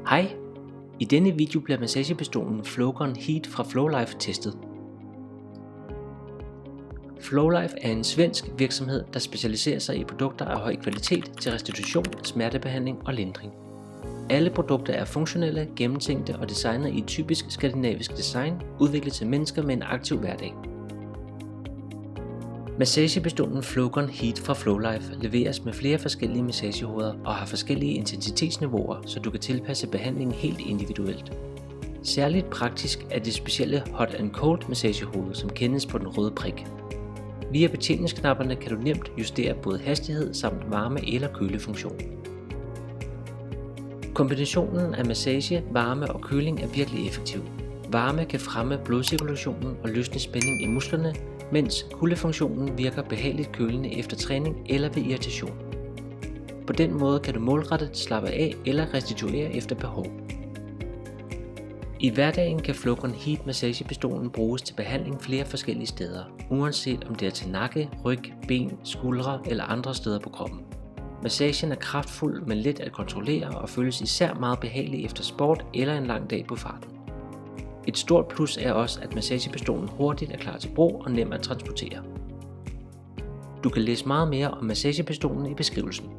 Hej! I denne video bliver massagepistolen Flowgun Heat fra Flowlife testet. Flowlife er en svensk virksomhed, der specialiserer sig i produkter af høj kvalitet til restitution, smertebehandling og lindring. Alle produkter er funktionelle, gennemtænkte og designet i et typisk skandinavisk design, udviklet til mennesker med en aktiv hverdag. Massagepistolen Flowgun Heat fra Flowlife leveres med flere forskellige massagehoveder og har forskellige intensitetsniveauer, så du kan tilpasse behandlingen helt individuelt. Særligt praktisk er det specielle Hot and Cold massagehoved, som kendes på den røde prik. Via betjeningsknapperne kan du nemt justere både hastighed samt varme- eller kølefunktion. Kombinationen af massage, varme og køling er virkelig effektiv. Varme kan fremme blodcirkulationen og løsne spænding i musklerne, mens kuldefunktionen virker behageligt kølende efter træning eller ved irritation. På den måde kan du målrettet slappe af eller restituere efter behov. I hverdagen kan Flowgun Heat massagepistolen bruges til behandling flere forskellige steder, uanset om det er til nakke, ryg, ben, skuldre eller andre steder på kroppen. Massagen er kraftfuld, men let at kontrollere og føles især meget behagelig efter sport eller en lang dag på farten. Et stort plus er også, at massagepistolen hurtigt er klar til brug og nem at transportere. Du kan læse meget mere om massagepistolen i beskrivelsen.